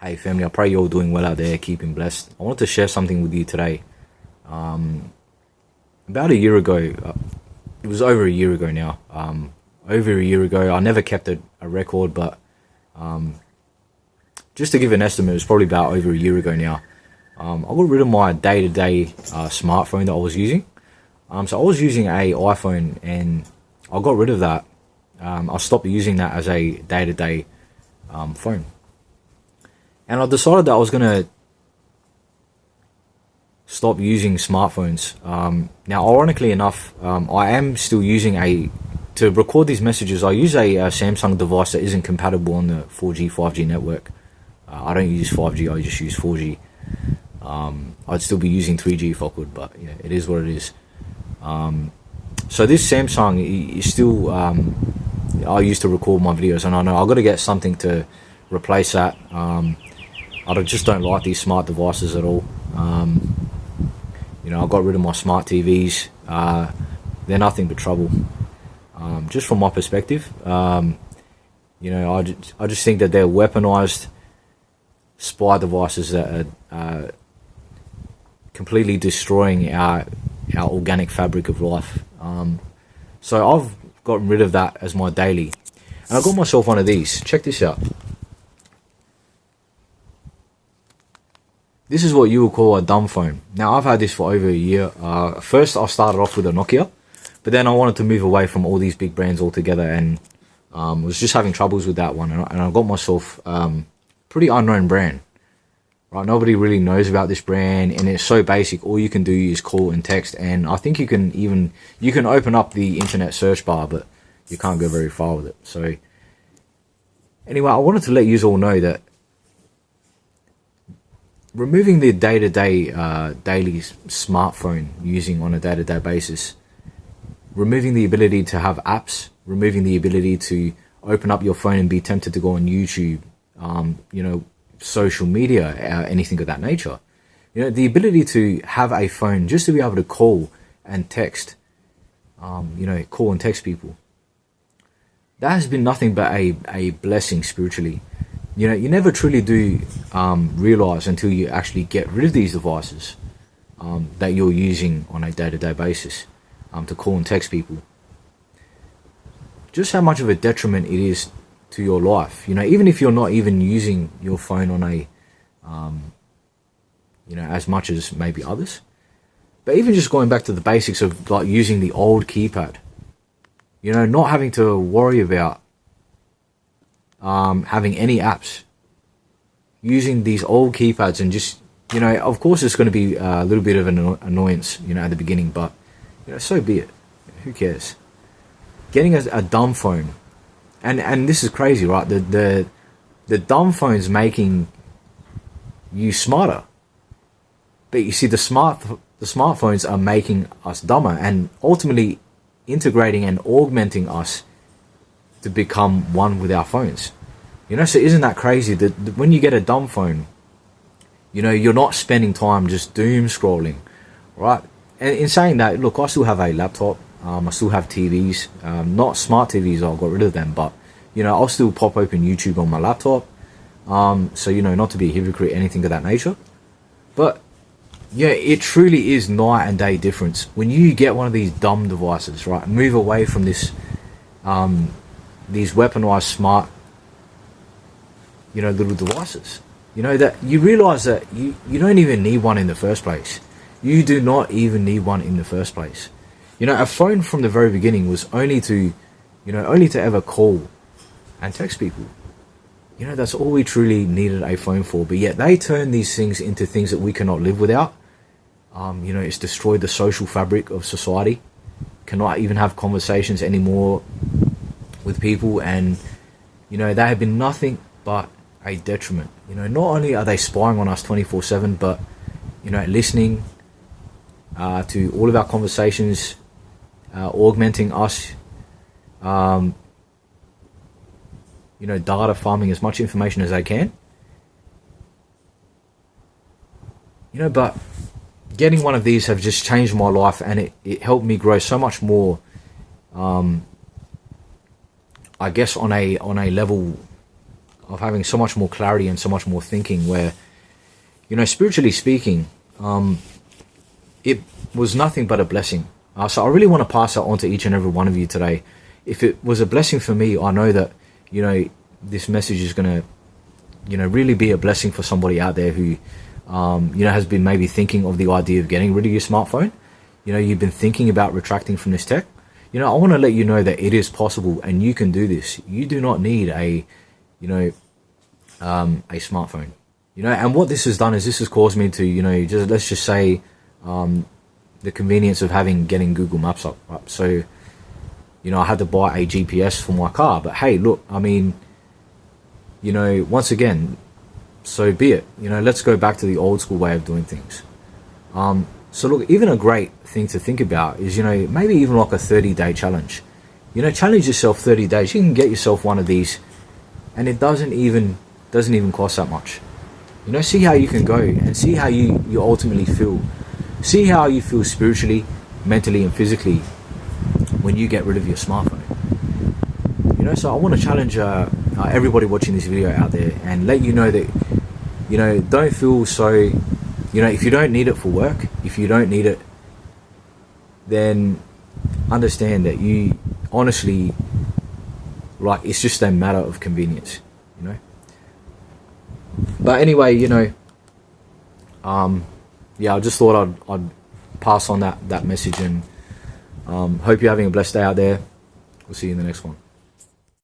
Hey family, I pray you're all doing well out there, keeping blessed. I wanted to share something with you today. About a year ago, it was over a year ago now. Over a year ago, I never kept a record, but just to give an estimate, it was probably about over a year ago now. I got rid of my day-to-day smartphone that I was using. So I was using a iPhone, and I got rid of that. I stopped using that as a day-to-day phone. And I decided that I was going to stop using smartphones. Now, ironically enough, I am still using to record these messages, I use a Samsung device that isn't compatible on the 4G, 5G network. I don't use 5G, I just use 4G. I'd still be using 3G if I could, but yeah, it is what it is. So this Samsung is still, I used to record my videos, and I know I've got to get something to replace that. I just don't like these smart devices at all. I got rid of my smart TVs. They're nothing but trouble. Just from my perspective, I just think that they're weaponized spy devices that are completely destroying our organic fabric of life. So I've gotten rid of that as my daily. And I got myself one of these. Check this out. This is what you would call a dumb phone. Now, I've had this for over a year. First, I started off with a Nokia, but then I wanted to move away from all these big brands altogether, and was just having troubles with that one. And I got myself pretty unknown brand. Right, nobody really knows about this brand, and it's so basic. All you can do is call and text, and I think you can open up the internet search bar, but you can't go very far with it. So anyway, I wanted to let you all know that removing the day-to-day daily smartphone using on a day-to-day basis, removing the ability to have apps, removing the ability to open up your phone and be tempted to go on YouTube, social media, anything of that nature. The ability to have a phone just to be able to call and text, call and text people. That has been nothing but a blessing spiritually. You never truly do realize until you actually get rid of these devices that you're using on a day-to-day basis to call and text people. Just how much of a detriment it is to your life. Even if you're not even using your phone on a, as much as maybe others. But even just going back to the basics of like using the old keypad. Not having to worry about having any apps, using these old keypads, and just of course it's going to be a little bit of an annoyance at the beginning, but so be it. Who cares? Getting a dumb phone, and this is crazy, right? The dumb phone's making you smarter, but you see the smartphones are making us dumber, and ultimately integrating and augmenting us to become one with our phones. So isn't that crazy that when you get a dumb phone, you're not spending time just doom scrolling, right? And in saying that, look, I still have a laptop, I still have TVs, not smart TVs, I got rid of them, but I'll still pop open YouTube on my laptop, so not to be a hypocrite, anything of that nature. But yeah, it truly is night and day difference when you get one of these dumb devices, right? Move away from this these weaponized smart little devices, that you realize that you don't even need one in the first place. You do not even need one in the first place. A phone from the very beginning was only to ever call and text people. That's all we truly needed a phone for, but yet they turn these things into things that we cannot live without. It's destroyed the social fabric of society. Cannot even have conversations anymore with people, and they have been nothing but a detriment. Not only are they spying on us 24/7, but listening to all of our conversations, augmenting us, data farming as much information as they can. But getting one of these have just changed my life, and it helped me grow so much more, I guess on a level of having so much more clarity and so much more thinking, where, you know, spiritually speaking, it was nothing but a blessing. So I really want to pass that on to each and every one of you today. If it was a blessing for me, I know that, you know, this message is going to, you know, really be a blessing for somebody out there who, you know, has been maybe thinking of the idea of getting rid of your smartphone. You know, you've been thinking about retracting from this tech. You know, I want to let you know that it is possible and you can do this. You do not need a, you know, a smartphone. You know, and what this has done is this has caused me to, you know, just let's just say, the convenience of getting Google Maps up. Right? So, you know, I had to buy a GPS for my car, but hey, look, I mean, you know, once again, so be it. You know, let's go back to the old school way of doing things. So look, even a great thing to think about is, you know, maybe even like a 30-day challenge. You know, challenge yourself 30 days. You can get yourself one of these, and it doesn't even cost that much. You know, see how you can go and see how you ultimately feel. See how you feel spiritually, mentally, and physically when you get rid of your smartphone. You know, so I want to challenge everybody watching this video out there and let you know that, you know, don't feel so, you know, if you don't need it for work, if you don't need it, then understand that you honestly, like, it's just a matter of convenience, you know. But anyway, you know, yeah, I just thought I'd pass on that message, and hope you're having a blessed day out there. We'll see you in the next one.